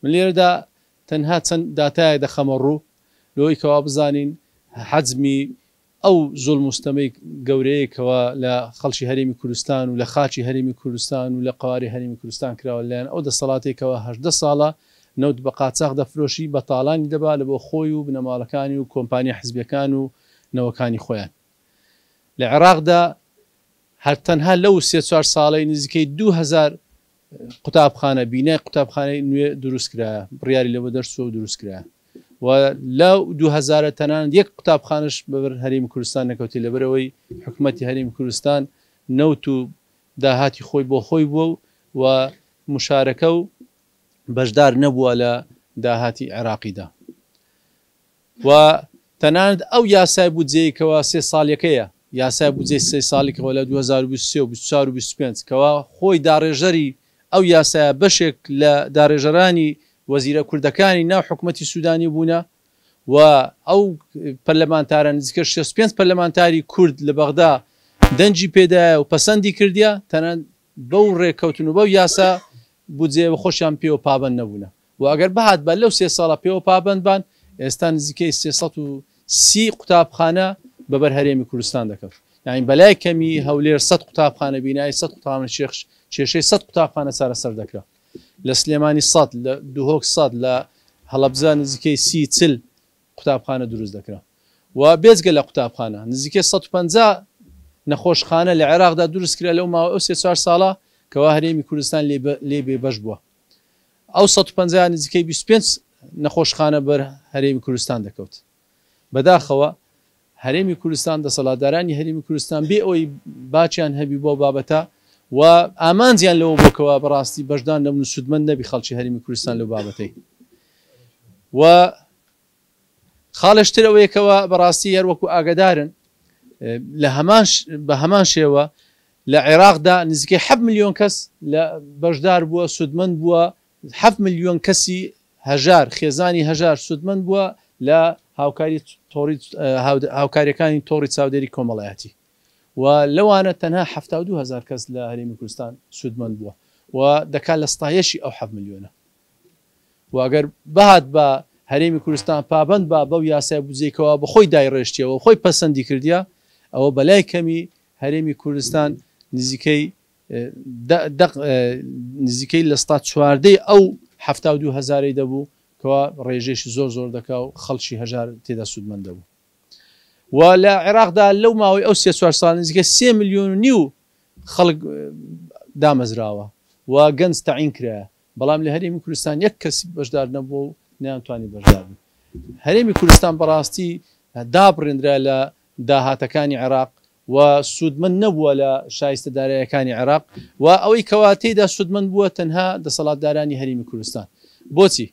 من لێرەدا تەنها چەند داتایە دەخەمە ڕوو لەوەی کەوا بزانین حەجمی ئەو زوڵم و ستەمەی گەورەیەکەوە لە خەڵکی هەرێمی کوردستان و لە خاچی هەرێمی کوردستان و لە قواری هەرێمی کوردستان کراوە لەیان ئەو دەسەڵاتێکەوە 18 ساڵە نەوت بە قاچاق دەفرۆشی بە تاڵانی دەبا لە بۆ خۆی و بنەماڵەکانی و کۆمپانیا حزبیەکان و نەوەکانی خۆیان لە عێراقدا هەر تەنها لەو 3-4 ساڵەی نزیکەی 2000 قوتابخانە بینای قوتابخانەی نوێ دروستکرایە بڕیاری لەوە دەرچووە و دروستکرایە و لەو 2000 تەنانەت یەک قوتابخانەش بەبەر هەرێمی کوردستان نەکەوتی لەبەرەوەی حکوومەتی هەرێمی کوردستان نەوت و داهاتی خۆی بۆ خۆی بووە و مشارەکە و بەشدار نەبووە لە داهاتی عێراقیدا و تەنانەت ئەو یاسای بودجەیەکەوە 3 ساڵیەکەیە یاسای بودجەی 3 ساڵێکەوە لە 2023 و 24 و 25 کەوا خۆی داڕێژەری ئەو یاسایە بەشێک لە داڕێژەرانی وەزیرە کوردەکانی ناو حکوومەتی سوودانی بوونە و ئەو پەرلەمانتارە نزیکە 65 پەرلەمانتاری کورد لە بەغدا دەنجی پێدایە و پەسەندی کردیە تەنانەت بەو ڕێککەوتن و بەو یاسا بودجێ بە خۆشیان پێوە پابەند نەبوونە و ئەگەر بەهات بە لەو 3 ساڵە پێوە پابەند بان ئێستا نزیکەی 330 قوتابخانە بەبەر هەرێمی کوردستان دەکەوت یعنی بەلای کەمی هەولێر 100 قوتابخانە بینایی 100 قوتابخانە کێشەی 100 قوتابخانە چارەسەر دەکرا لە سلێمانی 100 لە دوهۆک 100 لە هەڵەبجە نزیکەی 30-40 قوتابخانە دروست دەکرا و بێجگە لە قوتابخانە نزیکەی 150 نەخۆشخانە لە عێراقدا دروستکرا لەو ماوە 3-4 ساڵە کەوا هەرێمی کوردستان لێ بێبەش بووە ئەو 150 نزیکەی 25 نەخۆشخانە بەر هەرێمی کوردستان دەکەوت بەداخەوە هەرێمی کوردستان دەسەڵاتدارانی هەرێمی کوردستان بێ ئەوەی باچیان هەبی بۆ بابەتە و ئامانجیان لەوە بۆکەوە بەڕاستی بەشدان نەبوون سودمەند نەبی خەڵکی هەرێمی کوردستان لەو بابەتەی و خاڵشتر ئەوەیەکەوە بەڕاستی هەروەکو ئاگدارن بە هەمان شێوە لە عێراقدا نزیکەی 7 ملیۆن کەس لە بەشدار بووە سودمەند بووە 7 ملیۆن کەسی هەژار خێزانی هەژار سودمەند بووە لە هاوکاریەکانی تۆڕی چاودێری کۆمەڵایەتی و لەوانە تەنها 72,000 کەس لە هەرێمی کوردستان سودمەند بووە و دەکات لە ستایشی ئەو 7 ملیۆنە و ئەگەر بەهات بە هەرێمی کوردستان پابەند بە بەو یاسای بودجەیەکەوە بە خۆی دایڕێشتیەوە خۆی پەسەندی کردیە ئەوە بەلای کەمی هەرێمی کوردستان نزیکەی لە ستا چواردەی ئەو 72,000 دەبوو کەوا ڕێژێشی زۆر دەکا و خەڵکی هەژار تێدا سودمەند دەبوو و لە عێراقدا لەو ماوەی ئەو 3-4 ساڵ نزیکە 3,5 ملیۆن خەڵک دامەزراوە و گەنج تەعین کرایە بەڵام لە هەرێمی کوردستان یەک کەسی بەشدار نەبووە و نەیانتوانی بەشدار بوو هەرێمی کوردستان بەڕاستی دابڕێنرا لە داهاتەکانی عێراق و سودمەند نەبووە لە شایستەدارایەکانی عێراق و ئەوەی کەوا تێدا سودمەند بووە تەنها دەسەڵاتدارانی هەرێمی کوردستان بۆچی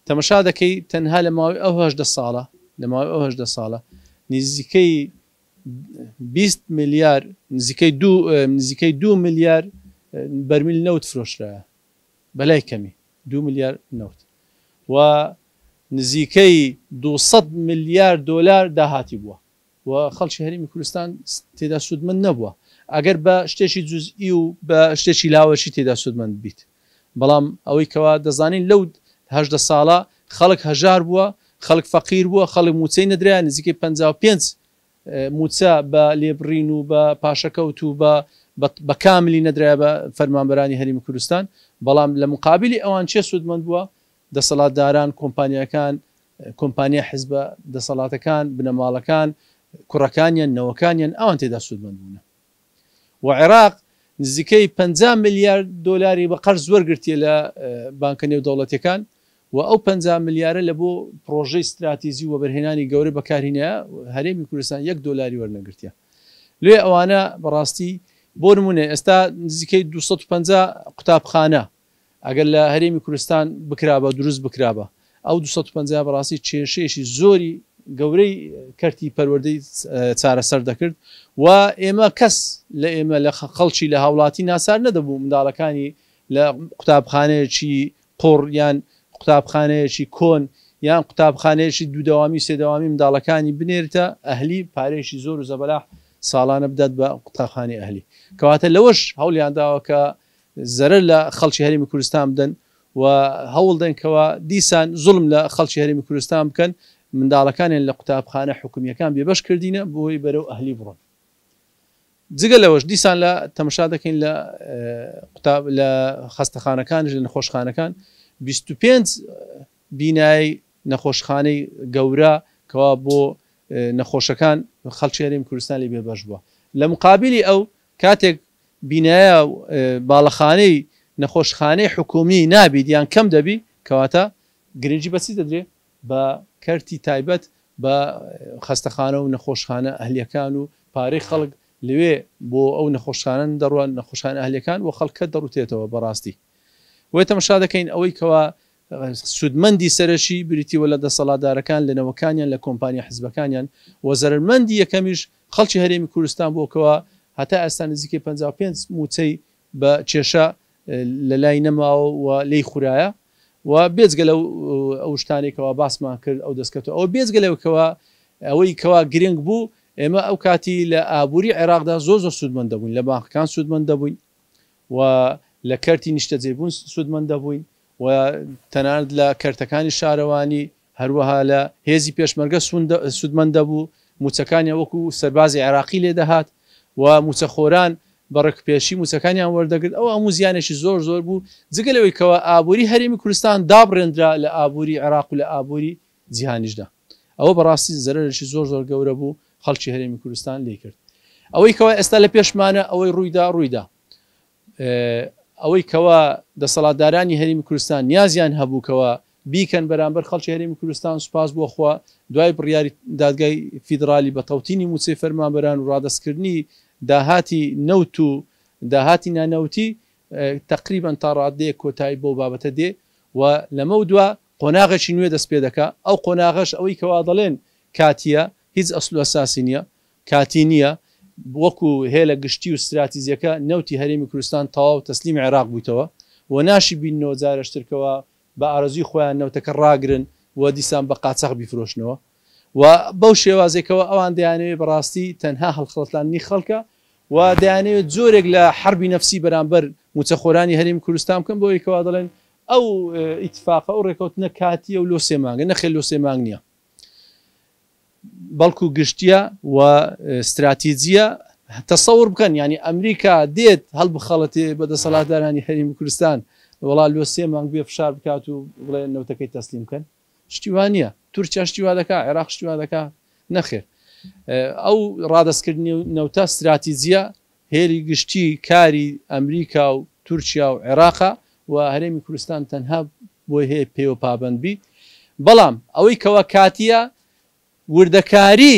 تەمەشا دەکەی تەنها لە ماوەی ئەو 18 ساڵە نزیکەی 20 ملیار نزیکەی 2 ملیار بەرمیل نەوت فرۆشرایە بەلای کەمی 2 ملیار نەوت و نزیکەی 200 ملیار دلار داهاتی بووە و خەڵکی هەرێمی کوردستان تێدا سودمەند نەبووە ئەگەر بە شتێکی جوزئی و بە شتێکی لاوەشی تێدا سودمەند بیت بەڵام ئەوەی کەوا دەزانین لەو 18 ساڵە خەڵک هەژار بووە خەڵک فەقیر بووە خەڵک موچەی نەدرا نزیکەی 55 موچە بە لێبڕین و بە پاشەکەوت و بە کاملی نەدرا بە فەرمانبەرانی هەرێمی کوردستان بەڵام لە مقابلی ئەوان چێ سودمەند بووە دەسەڵاتداران کۆمپانیەکان کۆمپانیا حیزبە دەسەڵاتەکان بنەماڵەکان کوڕەکانیان نەوەکانیان ئەوان تێدا سودمەند بوون و عێراق نزیکەی 50 ملیار دلاری بە قەرز وەرگرتیە لە بانکە نێودەوڵەتیەکان و ئەو 50 ملیارە لە بۆ پرۆژەی استراتیژی و بەرهێنانی گەورە بەکارهێنەیە هەرێمی کوردستان 1 دلاری وەرنەگرتیە لێ ئەوانە بەڕاستی بۆ نمونێ ئێستا نزیکەی 250 قوتابخانە ئەگەر لە هەرێمی کوردستان بکرابە دروست بکرابە ئەو 250 بەڕاستی کێشەیەکی زۆری گەورەی کەرتی پەروەردەی چارەسەر دەکرد و ئێمە کەس لە ئێمە لە خەڵکی لە هاوڵاتی ناسار نەدەبوو منداڵەکانی لە قوتابخانەیەکی قوڕ یان قوتابخانەیەکی کۆن یان قوتابخانەیەکی دوودەوامی سێدەوامی منداڵەکانی بنێرتە ئەهلی پارێکی زۆر و زەبەلاح ساڵانە بدات بە قوتابخانەی ئەهلی کەواتە لەوەش هەوڵیان داوە کە زەرەر لە خەڵکی هەرێمی کوردستان بدەن و هەوڵ دەنکەوە دیسان زوڵم لە خەڵکی هەرێمی کوردستان بکەن منداڵەکانیان لە قوتابخانە حکومیەکان بێبەش کردینە بۆی بەرەو ئەهلی بڕۆن. جگە لەوەش دیسان لە تەماشا دەکەین لە خەستەخانەکان لە نەخۆشخانەکان 25 بینایی نەخۆشخانەی گەورە کەوا بۆ نەخۆشەکان خەڵکی هەرێمی کوردستان لێ بێبەش بووە. لە مقابلی ئەو کاتێک بینایە باڵەخانەی نەخۆشخانەی حکومی نابیت یان کەم دەبی کەواتە گرنگی بەچی دەدرێ بە کەرتی تایبەت بە خەستەخانە و نەخۆشخانە ئەهلیەکان و پارەی خەڵک لەوێ بۆ ئەو نەخۆشخانە دەڕوان نەخۆشخانە ئەهلیەکان و خەڵکە دەڕوتێتەوە بەڕاستی. وێ تەماشا دەکەین ئەوەی کەوا سودمەندی سەرشی بریتیوە لە دەسەڵاتدارەکان لە نەوەکانیان لە کۆمپانیا حزبەکانیان و زەرمەندی یەکەمیش خەڵکی هەرێمی کوردستان بۆکەوە هەتا ئێستا نزیکەی 55 موچەی بە کێشە لە لای نەماوە و لی خورایە و بێجگە لەو ئەو شتانێکەوە باسمان کرد ئەو دەستکەوتەوە ئەو بێجگە لەوکەوە ئەوەی کەوا گرنگ بوو ئێمە ئەو کاتی لە ئابووری عێراقدا زۆر سوودمەند دەبووین لە بانکەکان سوودمەند دەبووین و لە کەرتی نیشتەجێبوون سوودمەند دەبووین و تەنانەت لە کەرتەکانی شارەوانی هەروەها لە هێزی پێشمەرگە سوودمەند دەبوو موچەکانیان وەکو سەربازی عێراقی لێ دەهات و موچەخۆران بەڕێکپێشی موچەکانیان وەردەگرت ئەو هەموو زیانێکی زۆر بوو جگە لەوەی کەوە ئابووری هەرێمی کوردستان دابڕێنرا لە ئابووری عێراق و لە ئابووری جیهانیشدا ئەوە بەڕاستی زەرەرێکی زۆر گەورە بوو خەڵکی هەرێمی کوردستان لێ کرد. ئەوەی کەوە ئێستا لە پێشمانە ئەوەی ڕوویدا ئەوەی کەوا دەسەڵاتدارانی هەرێمی کوردستان نیازیان هەبووکەوە بیکەن بەرامبەر خەڵکی هەرێمی کوردستان سوپاس بۆ خوا دوای بڕیاری دادگای فیدرالی بە تەوتینی موچەی فەرمانبەران و ڕادەستکردنی داهاتی نەوت و داهاتی نانەوتی تقریبان تا ڕادەیە کۆتایی بۆ بابەتە دێ و لەمە دووە قۆناغێکی نوێ دەست پێ دەکا ئەو قۆناغەش ئەوەی کەوا دەڵێن کاتیە هیچ ئەسڵ ئەساسی نییە کاتی نییە وەکو هێلە گشتی و استراتیزیەکە نەوتی هەرێمی کوردستان تەواو تەسلیمی عێراق بوویتەوە و ناشی بینەوە جارشترکەوە بە ئارەزوی خۆیان نەوتەکە ڕاگرن و دیسان بە قاچەق بیفرۆشنەوە و بەو شێوازێکەوە ئەوان دەیانەوێت بەڕاستی تەنها هەڵخڵەتلانی خەڵکە و دەیانەوێت زۆرێک لە حربی نەفسی بەرامبەر موچەخۆرانی هەرێمی کوردستان بکەن بۆ یەکەوە دەڵێن ئەو ئیتفاقە ئەو ڕێکەوتنە کاتیە و لۆ سێ مانگە نەخێر لۆ سێ مانگ نییە بەڵکو گشتیە و استراتیجیە تەسەور بکەن ینی ئەمریکا دێت هەڵبخەڵەتێ بە دەسەڵاتدارانی هەرێمی کوردستان وڵا لۆ سێ مانگ بێ فشار بکات و بڵێ نەوتەکەی تەسلیم بکەن شتیوان نییە تورکیا شتیوا دەکا عێراق شتیوا دەکا نەخێر ئەو ڕادەستکردنی نەوتە استراتیجیە هێری گشتی کاری ئەمریکا و تورکیا و عێراقا و هەرێمی کوردستان تەنها بۆی هەیە پێوە پابندبی بەڵام ئەوەی کەوە کاتیە وردەکاری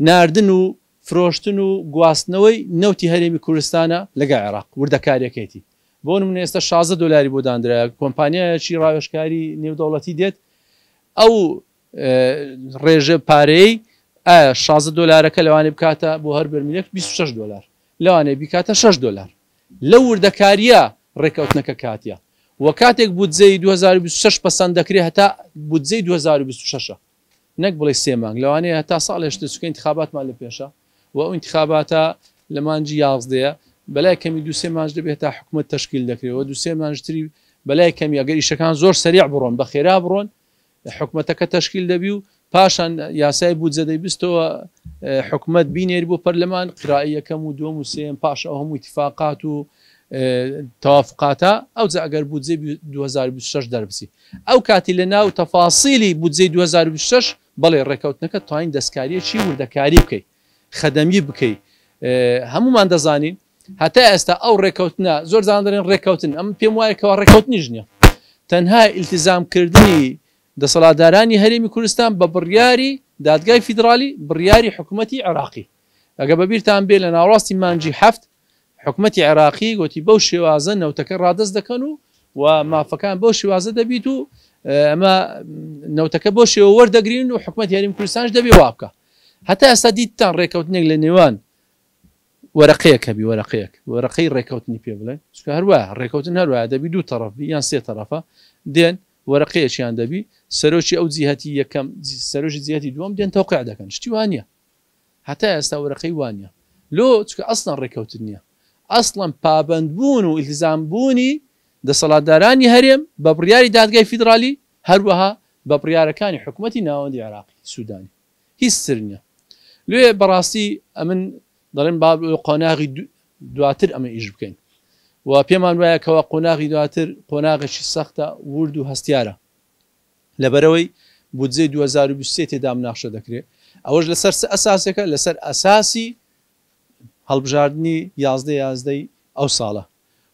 ناردن و فرۆشتن و گواستنەوەی نەوتی هەرێمی کوردستانە لەگە عێراق وردەکاریەکەیتی بۆ نمونە ئێستا 16 دلاری بۆ دانرا کۆمپانیایەکی ڕاوێژکاری نێودەوڵەتی دێت ئەو ڕێژە پارەی 16 دلارەکە لەوانێ بکاتە بۆ هەر بەرمیلێک 26 دلار لەوانێ بیکاتە 6 دلار لە وردەکاریە ڕێکەوتنەکە کاتیە و کاتێک بودجەی 2026 پەسەند دەکرێت هەتا بودجەی 2026 نەک بڵێ سێ مانگ لەوانەیە هەتا ساڵێشتە چکە انتخاباتمان لە پێشە و ئەو انتخاباتە لە مانجی 11 بەلای کەمی 2-3 مانج دەبێت تا حکومەت تەشکیل دەکرێت و 2-3 مانجتری بەلای کەمی ئەگەر ئیشەکان زۆر سەریع بڕۆن بە خێرا بڕۆن حکومەتەکە تەشکیل دەبی و پاشان یاسای بودجە دەیبستەوە حکومەت بینێری بۆ پەرلەمان قرائی یەکەم و دووەم و سێم پاش ئەو هەموو اتفاقات و تەوافقاتە ئەو جا ئەگەر بودجەی 2026 دەربسی ئەو کاتی لە ناو تەفاسیلی بودجەی 2026 بەڵێ ڕێکەوتنەکە توانین دەستکاریەکی وردەکاری بکەیت خەدەمی بکەیت هەمومان دەزانین هەتا ئێستا ئەو ڕێکەوتنە زۆر زان دەڵێن ڕێکەوتن ئەم پێم وایەکەوە ڕێکەوتنیش نییە تەنها ئیلتیزامکردنی دەسەڵاتدارانی هەرێمی کوردستان بە بڕیاری دادگای فیدرالی بڕیاری حکوومەتی عێراقی ئەگە بەبیرتان بێ لە ناوەڕاستی مانجی هەفت حکوومەتی عێراقی گوتی بەو شێوازە نەوتەکە ڕادەست دەکەن و مافەکان بەو شێوازە دەبیت و ئەمە نەوتەکە بۆ شێوە وەردەگرین و حکوومەتی هەرێمی کوردستانش دەبێ وا بکە هەتا ئێستا دیتان ڕێکەوتنێک لە نێوان وەرەقەیەکە بی وەرەقەی ڕێکەوتنی پێ بڵێن چکە هەروە ڕێکەوتن هەروە دەبی دوو تەرەفی یان سێ تەرەفە دێن وەرەقەیەکیان دەبی سەرۆکی ئەو جیهەتی یەکەم سەرۆکی جیهەتی دووەم دێن تەوقیع دەکەن شتی وانە هەتا ئێستا وەرەقەی وانە لۆ چکە ئەسڵان ڕێکەوتن نییە ئەسڵەن پابندبوون و ئیلتیزامبوونی دەسەڵاتدارانی هەرێم بە بڕیاری دادگای فیدرالی هەروەها بە بڕیارەکانی حکوومەتی ناوەندی عێراقی سوودانی هیچ سر نییە. لێ بەڕاستی ئەمن دەڵێن با قۆناغی دواتر ئەمە ئیش بکەین و پێمان وایە کەەوە قۆناغی دواتر قۆناغێکی سەختە ورد و هەستیارە لەبەرەوەی بودجێ 2023 تێدا مناقشە دەکرێت ئەوەش لەسەر ئەساسێکە لەسەر ئەساسی هەڵبژاردننی 11 ئەو ساڵە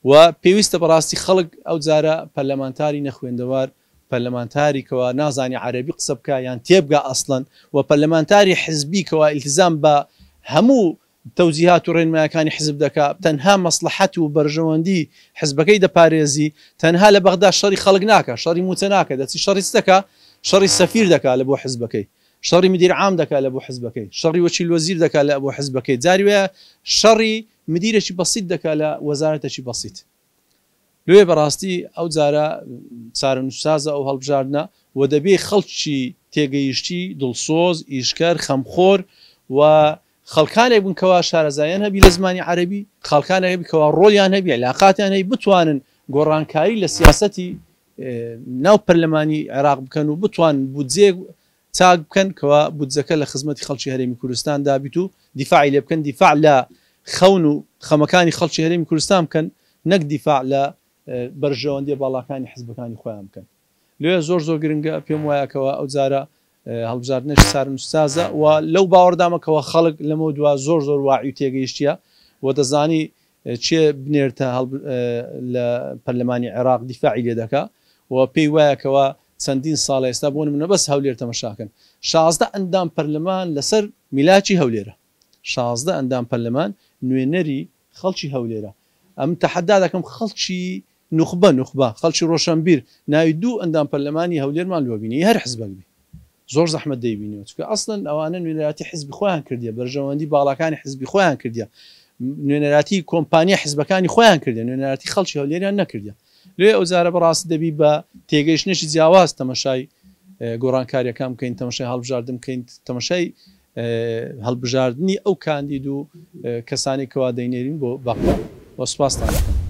و پێویستە بەڕاستی خەڵک ئەو جارە پەرلەمانتاری نەخوێندەوار پەرلەمانتاری کەوا نازانی عەربی قسە بکە یان تێبگا ئەسڵەن و پەرلەمانتاری حزبی کەوا ئیلتزام بە هەموو تەوجیهات و ڕێنمایەکانی حزب دەکا تەنها مەسلحەت و بەرژەوەندی حزبەکەی دەپارێزی تەنها لە بەغدا شەڕی خەڵک ناکە شەڕی موچە ناکە دەچی شەڕی دەکا شەڕی سەفیر دەکا لە بۆ حزبەکەی شەڕی مدیر عام دەکا لە بۆ حزبەکەی شەڕی وەکیل وەزیر دەکا لە بۆ حزبەکەی جاری وایە شەڕی مدیرێکی بەسیط دەکا لە وەزارەتێکی بەسیط لێ بەڕاستی ئەو جارە چارەنووسسازە ئەو هەڵبژاردنە و دەبێ خەڵکی تێگەیشتی دڵسۆز ئیشکەر خەمخۆر و خەڵکانێک بوون کەوا شارەزایان هەبی لە زمانی عەربی خەڵکانە هەبی کەوا ڕۆلیان هەبی علاقاتیان هەیە بتوانن گۆڕانکاری لە سیاسەتی ناو پەرلەمانی عێراق بکەن و بتوان بودجێ چاک بکەن کەوا بودجەکە لە خزمەتی خەڵکی هەرێمی کوردستان دابیت و دیفاعی لێ بکەن دیفاع لە خەون و خەمەکانی خەڵکی هەرێمی کوردستان بکەن نەک دیفاع لە بەرژەوەندی باڵاکانی حزبەکانی خۆیان بکەن لێ زۆر گرنگە پێم وایەکەوە ئەو جارە هەڵبژاردنەی چارەنووسسازە و لەو باوەڕدامەکەەوە خەڵک لەمە دوا زۆر واعی و تێگەیشتیە و دەزانی چێ بنێرتە لە پەرلەمانی عێراق دیفاعی لێ دەکا و پێی وایەکەوە چەندین ساڵە ئێستا بۆ منە بەس هەولێر تەمەشاکەن 16 ئەندام پەرلەمان لەسەر میلاکی هەولێرە 16 ئەندام پەرلەمان نوێنەری خەڵکی هەولێرە ئەم تەحەدا دەکەم خەڵکی نوخبە خەڵکی ڕۆشنبیر ناوی دوو ئەندام پەرلەمانی هەولێرمان لۆبینی هەر حزبەک بی زۆر زەحمەت دەیبینیەوە چونکە ئەسڵەن ئەوانە نوێنەراتی حزبی خۆیان کردیە بەرژەوەندی باڵاکانی حزبی خۆیان کردیە نوێنەراتی کۆمپانیا حزبەکانی خۆیان کردیە نوێنەراتی خەڵکی هەولێریان نەکردیە لێ ئەو جارە بەڕاست دەبی بە تێگەیشتنێکی جیاواز تەمەشای گۆڕانکاریەکان بکەین تەمەشای هەڵبژاردن بکەین تەمەشای هەڵبژاردننی ئەو کاندید و کەسانی کەوا دەینێرین بۆ باقی وە سوپاستان دەکەم